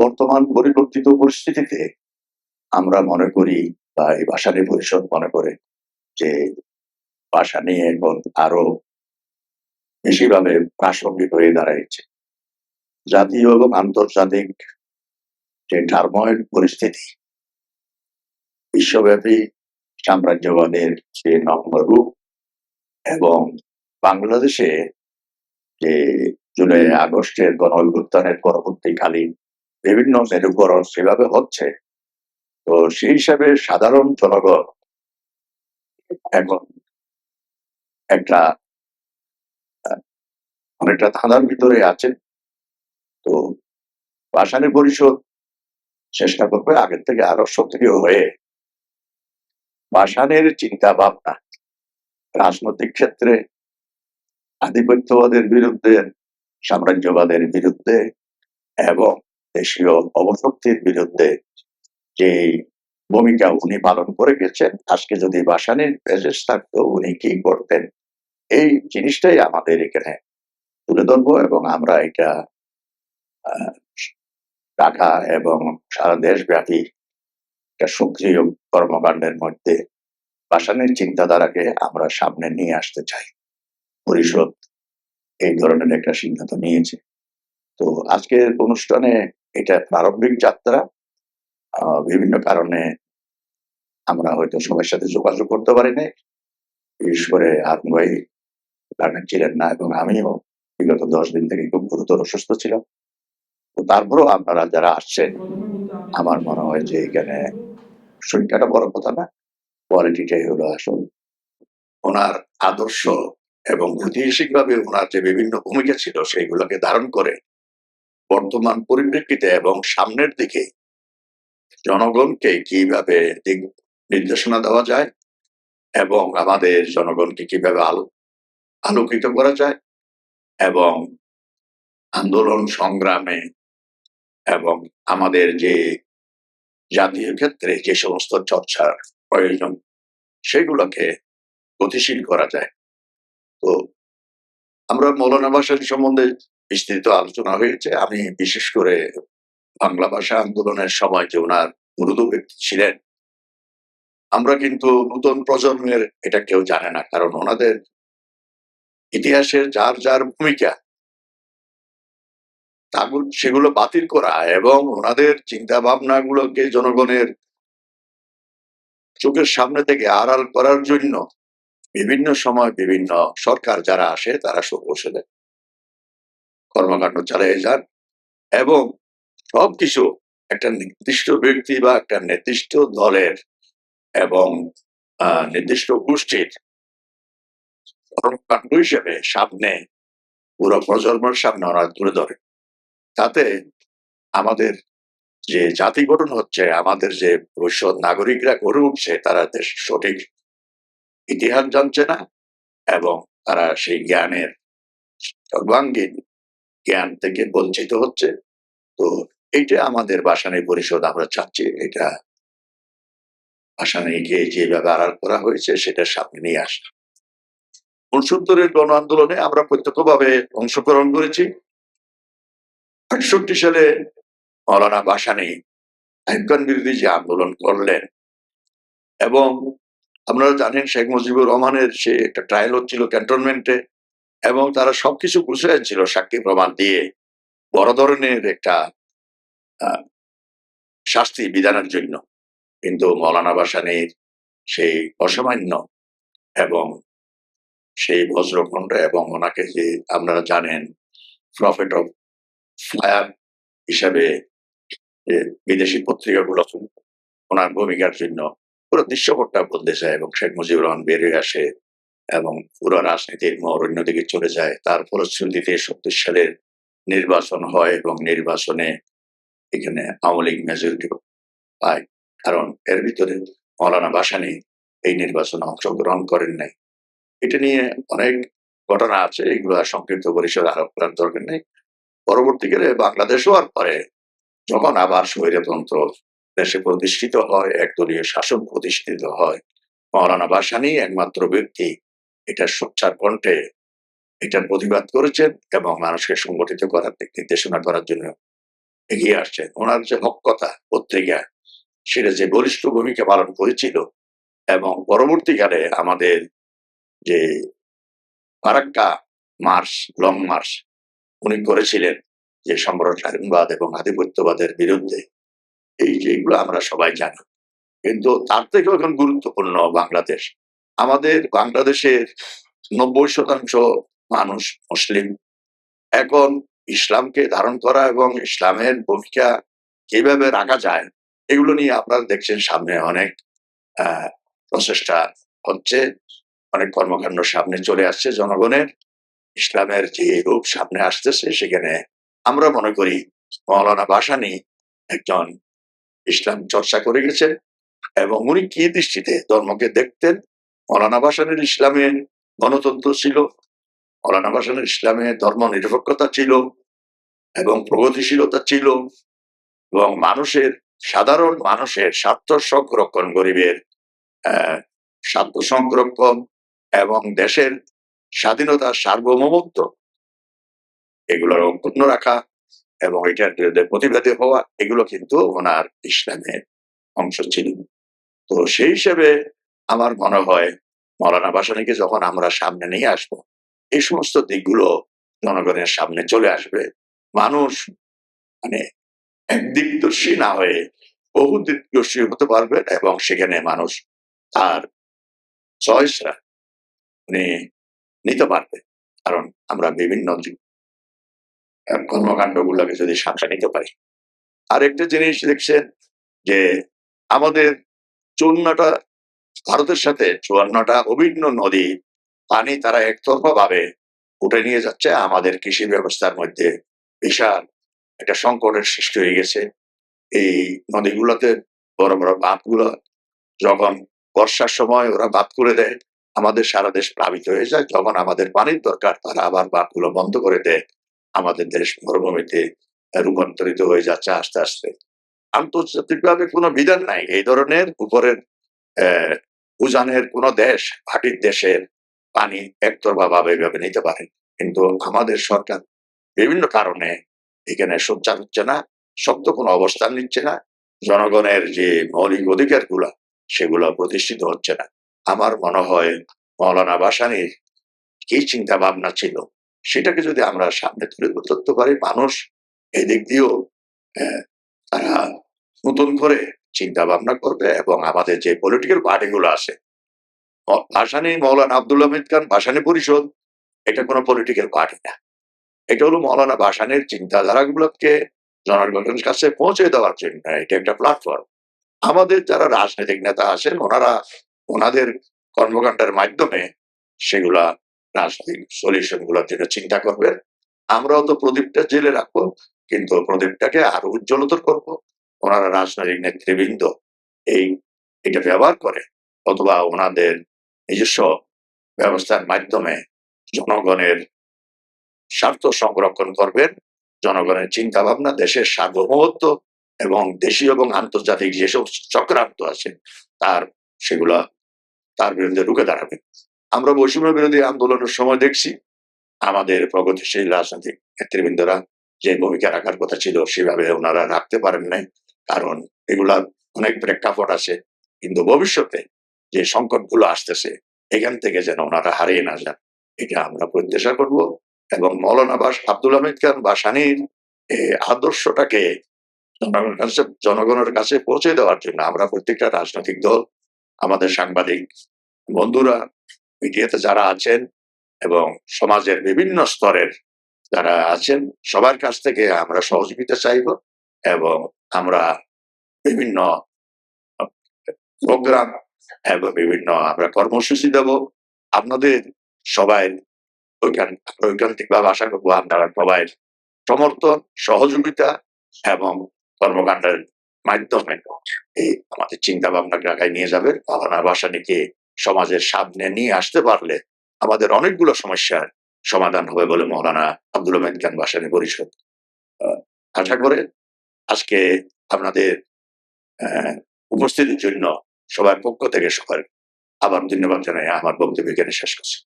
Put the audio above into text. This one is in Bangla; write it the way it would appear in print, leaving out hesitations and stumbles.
বর্তমান পরিবর্তিত পরিস্থিতিতে আমরা মনে করি বা এই ভাসানী পরিষদ মনে করে যে ভাষা নিয়ে এখন আরো বেশিভাবে প্রাসঙ্গিক হয়ে দাঁড়াইছে। জাতীয় এবং আন্তর্জাতিক যে টার্ময়েড পরিস্থিতি, বিশ্বব্যাপী সাম্রাজ্যবাদের যে নগ্ন রূপ এবং বাংলাদেশে যে জুলাই আগস্টের গণ অভ্যুত্থানের পরবর্তীকালীন বিভিন্ন মেরুকরণ সেভাবে হচ্ছে, তো সেই হিসাবে সাধারণ জনগণ এখন একটা অনেকটা ধাঁধার ভিতরে আছে। তো ভাসানী পরিষদ চেষ্টা করবে আগের থেকে আরো সক্রিয় হয়ে ভাসানের চিন্তা ভাবনা রাজনৈতিক ক্ষেত্রে আধিপত্যবাদের বিরুদ্ধে, সাম্রাজ্যবাদের বিরুদ্ধে এবং দেশীয় অবশক্তির বিরুদ্ধে যে ভূমিকা উনি পালন করে গেছেন, আজকে যদি ভাসানীর প্রেজেন্স থাকতো উনি কি করতেন, এই জিনিসটাই আমাদের এখানে তুলে ধরবো এবং আমরা এটা ঢাকা এবং সারা দেশব্যাপী একটা সক্রিয় কর্মকাণ্ডের মধ্যে ভাসানীর চিন্তাধারাকে আমরা সামনে নিয়ে আসতে চাই। পরিষদ এই ধরনের একটা সিদ্ধান্ত নিয়েছে। তো আজকের অনুষ্ঠানে এটা প্রারম্ভিক যাত্রা। বিভিন্ন কারণে আমরা হয়তো সবার সাথে যোগাযোগ করতে পারি নাই, বিশেষ করে হারুন ভাই ঢাকায় ছিলেন না এবং আমিও বিগত 10 দিন থেকে খুব গুরুতর অসুস্থ ছিলাম। তো তারপরেও আপনারা যারা আসছেন, আমার মনে হয় যে এখানে সংখ্যাটা বড় কথা না, কোয়ালিটিটাই হলো আসল। ওনার আদর্শ এবং ঐতিহাসিকভাবে ওনার যে বিভিন্ন ভূমিকা ছিল সেইগুলোকে ধারণ করে বর্তমান পরিপ্রেক্ষিতে এবং সামনের দিকে জনগণকে কিভাবে দিক নির্দেশনা দেওয়া যায় এবং আমাদের জনগণকে কিভাবে আলোকিত করা যায় এবং আন্দোলন সংগ্রামে এবং আমাদের যে জাতীয় ক্ষেত্রে যে সমস্ত চর্চার প্রয়োজন সেগুলোকে গতিশীল করা যায়। তো আমরা মৌলানা ভাসানী সম্বন্ধে বিস্তৃত আলোচনা হয়েছে। আমি বিশেষ করে বাংলা ভাষা আন্দোলনের সময় যে ওনার গুরুত্ব ব্যক্তি ছিলেন, আমরা কিন্তু নতুন প্রজন্মের এটা কেউ জানে না, কারণ ওনাদের ইতিহাসের যার যার ভূমিকা সেগুলো বাতিল করা এবং ওনাদের চিন্তা ভাবনা গুলোকে জনগণের চোখের সামনে থেকে আড়াল করার জন্য বিভিন্ন সময় বিভিন্ন সরকার যারা আসে তারা সৌকৌশলে কর্মকাণ্ড চালিয়ে যান এবং সবকিছু একটা নির্দিষ্ট ব্যক্তি বা একটা নির্দিষ্ট দলের এবং নির্দিষ্ট গোষ্ঠীর কর্মকাণ্ড হিসেবে সামনে পুরো প্রজন্মের সামনে ওরা তুলে ধরে। তাতে আমাদের যে জাতি গঠন হচ্ছে, আমাদের যে ভবিষ্যৎ নাগরিকরা গড়ে উঠছে, তারা দেশ সঠিক ইতিহাস জানছে না এবং তারা সেই জ্ঞানের সর্বাঙ্গীন জ্ঞান থেকে বঞ্চিত হচ্ছে। তো এইটা আমাদের ভাসানী পরিষদ আমরা চাচ্ছি এটা ভাসানীকে যেভাবে আড়াল করা হয়েছে সেটা সামনে নিয়ে আসা। ৬৯-এর গণ আন্দোলনে আমরা প্রত্যক্ষভাবে অংশগ্রহণ করেছি। ৬৮ সালে মৌলানা ভাসানী আইয়ুব খান বিরোধী যে আন্দোলন করলেন এবং আপনারা জানেন শেখ মুজিবুর রহমানের সে একটা ট্রায়াল হচ্ছিল ক্যান্টনমেন্টে এবং তারা সবকিছু গুছিয়েছিল সাক্ষী প্রমাণ দিয়ে বড় ধরনের একটা শাস্তি বিধানের জন্য, কিন্তু মৌলানা ভাসানীর সেই অসামান্য এবং সেই বজ্রখণ্ড এবং ওনাকে যে আপনারা জানেন প্রফেট অফ ফায়ার হিসাবে বিদেশি পত্রিকাগুলো ওনার ভূমিকার জন্য পুরো দৃশ্যপটটা বলতে চায় এবং শেখ মুজিবুর রহমান বেরিয়ে আসে এবং পুরো রাজনীতির মোড় অন্যদিকে চলে যায়। তার ফলশ্রুতিতে ৭০ সালের নির্বাচন হয় এবং নির্বাচনে এখানে আওয়ামী লীগ মেজরিটি পায়, কারণ এর ভিতরে মৌলানা ভাসানী এই নির্বাচনে অংশগ্রহণ করেন নাই। এটা নিয়ে অনেক ঘটনা আছে, এগুলো সংক্ষিপ্ত পরিসরে আরোপ করার দরকার নেই। পরবর্তীকালে বাংলাদেশ হওয়ার পরে যখন আবার স্বৈরতন্ত্র দেশে প্রতিষ্ঠিত হয়, একদলীয় শাসন প্রতিষ্ঠিত হয়, মৌলানা ভাসানী একমাত্র ব্যক্তি এটা সোচ্চার কণ্ঠে এটার প্রতিবাদ করেছেন এবং মানুষকে সংগঠিত করার দিক নির্দেশনা করার জন্য এগিয়ে আসছেন। ওনার যে হক-কথা পত্রিকা সেটা যে বলিষ্ঠ ভূমিকা পালন করেছিল এবং পরবর্তীকালে আমাদের যে ফারাক্কা মার্চ, লং মার্চ উনি করেছিলেন যে সম্রাট স্বাধীনবাদ এবং আধিপত্যবাদের বিরুদ্ধে, এই যেগুলো আমরা সবাই জানি। কিন্তু তার থেকেও এখন গুরুত্বপূর্ণ বাংলাদেশ। আমাদের বাংলাদেশের ৯০% মানুষ মুসলিম। এখন ইসলামকে ধারণ করা এবং ইসলামের ভূমিকা কিভাবে রাখা যায়, এগুলো নিয়ে আপনারা দেখছেন সামনে অনেক প্রচেষ্টা হচ্ছে, অনেক কর্মকাণ্ড সামনে চলে আসছে জনগণের। ইসলামের যে রূপ সামনে আসতেছে সেখানে আমরা মনে করি মৌলানা ভাসানী একজন ইসলাম চর্চা করে গেছেন এবং উনি কি দৃষ্টিতে ধর্মকে দেখতেন। মৌলানা ভাসানীর ইসলামে গণতন্ত্র ছিল, মৌলানা ভাসানীর ইসলামে ধর্ম নিরপেক্ষতা ছিল এবং প্রগতিশীলতা ছিল এবং সাধারণ মানুষের স্বার্থ সংরক্ষণ, গরিবের স্বার্থ সংরক্ষণ এবং দেশের স্বাধীনতা, সার্বভৌমত্ব এগুলোর অক্ষুণ্ণ রাখা এবং এটার বিরুদ্ধে প্রতিবাদী হওয়া, এগুলো কিন্তু ওনার ইসলামের অংশ ছিল। তো সেই হিসেবে আমার মনে হয় মৌলানা ভাসানীকে যখন আমরা সামনে নিয়ে আসবো, এই সমস্ত দিকগুলো জনগণের সামনে চলে আসবে। মানুষ মানে একদিকদর্শী না হয়ে বহুদিকদর্শী হতে পারবে এবং সেখানে মানুষ তার চয়েসটা নিতে পারবে। কারণ আমরা বিভিন্ন কর্মকাণ্ড গুলোকে যদি সামনে নিতে পারি। আরেকটা জিনিস দেখছেন যে আমাদের 54টা ভারতের সাথে 54টা অভিন্ন নদী পানি তারা একতরফা ভাবে উঠে নিয়ে যাচ্ছে। আমাদের কৃষি ব্যবস্থার মধ্যে বিশাল একটা সংকটের সৃষ্টি হয়ে গেছে। এই নদীগুলোতে বড় বড় বাঁধগুলো যখন বর্ষার সময় ওরা বাঁধ করে দেয়, আমাদের সারা দেশ প্লাবিত হয়ে যায়। যখন আমাদের পানির দরকার তারা আবার বাঁধগুলো বন্ধ করে দেয়। আমাদের দেশ মরুভূমিতে রূপান্তরিত হয়ে যাচ্ছে আস্তে আস্তে। আন্তর্জাতিকভাবে কোনো বিধান নাই এই ধরনের উপরের উজানের কোনো দেশ ভাটির দেশের পানি একতরফা ভাবে এভাবে নিতে পারে। কিন্তু আমাদের সরকার বিভিন্ন কারণে এখানে সোচ্চার হচ্ছে না, শক্ত কোনো অবস্থান নিচ্ছে না। জনগণের যে মৌলিক অধিকার গুলা সেগুলো প্রতিষ্ঠিত হচ্ছে না। আমার মনে হয় মৌলানা ভাসানীর কি চিন্তা ভাবনা ছিল সেটাকে যদি আমরা সামনে তুলে ধরতে পারি, মানুষ এদিক দিয়েও তারা নতুন করে চিন্তা ভাবনা করবে এবং আমাদের যে পলিটিক্যাল পার্টিগুলো আছে, ভাসানী মৌলানা আব্দুল হামিদ খান ভাসানী পরিষদ এটা কোনো পলিটিক্যাল পার্টি না। এটা হলো মৌলানা ভাসানীর চিন্তাধারাগুলোকে জনগণের কাছে পৌঁছে দেওয়ার জন্য এটা একটা প্ল্যাটফর্ম। আমাদের যারা রাজনৈতিক নেতা আছেন ওনারা ওনাদের কর্মকাণ্ডের মাধ্যমে সেগুলা রাজনৈতিক সলিউশন গুলোর জন্য চিন্তা করবেন। আমরাও তো প্রদীপটা জেলে রাখবো, কিন্তু প্রদীপটাকে আরো উজ্জ্বলতর করব। ওনারা রাজনৈতিক নেতৃবৃন্দ এটা ব্যবহার করে অথবা ওনাদের নিজস্ব ব্যবস্থার মাধ্যমে জনগণের স্বার্থ সংরক্ষণ করবেন, জনগণের চিন্তা ভাবনা, দেশের সার্বভৌমত্ব এবং দেশীয় এবং আন্তর্জাতিক যেসব চক্রান্ত আছে সেগুলা তার বিরুদ্ধে রুখে দাঁড়াবেন। আমরা বৈষম্য বিরোধী আন্দোলনের সময় দেখছি আমাদের প্রগতিশীল রাজনৈতিক নেতৃবৃন্দরা যে ভূমিকা রাখার কথা ছিল সেভাবে ওনারা রাখতে পারেন নাই। কারণ এগুলা অনেক প্রেক্ষাপট আছে, কিন্তু ভবিষ্যতে যে সংকটগুলো আসতেছে এখান থেকে যেন ওনারা হারিয়ে না যান, এটা আমরা প্রত্যাশা করব। এবং মৌলানা আব্দুল হামিদ খান ভাসানীর আদর্শটাকে জনগণের কাছে পৌঁছে দেওয়ার জন্য আমরা প্রত্যেকটা রাজনৈতিক দল, আমাদের সাংবাদিক বন্ধুরা, মিডিয়াতে যারা আছেন এবং সমাজের বিভিন্ন স্তরের যারা আছেন সবার কাছ থেকে আমরা সহযোগিতা চাইব এবং আমরা বিভিন্ন প্রোগ্রাম এবং বিভিন্ন আমরা কর্মসূচি দেব। আপনাদের সবাই ঐকান্তিক ভাবে আশা করবো আপনারা সবাই সমর্থন, সহযোগিতা এবং কর্মকাণ্ডের মাধ্যমে এই আমাদের চিন্তা ভাবনাকে আগায় নিয়ে যাবে। মৌলানা ভাসানীকে সমাজের সামনে নিয়ে আসতে পারলে আমাদের অনেকগুলো সমস্যার সমাধান হবে বলে মৌলানা আব্দুল হামিদ খান ভাসানী পরিষদ আশা করে। আজকে আপনাদের উপস্থিতির জন্য সবার পক্ষ থেকে সবার আবার ধন্যবাদ জানাই আমার বক্তব্য এখানে শেষ করছি।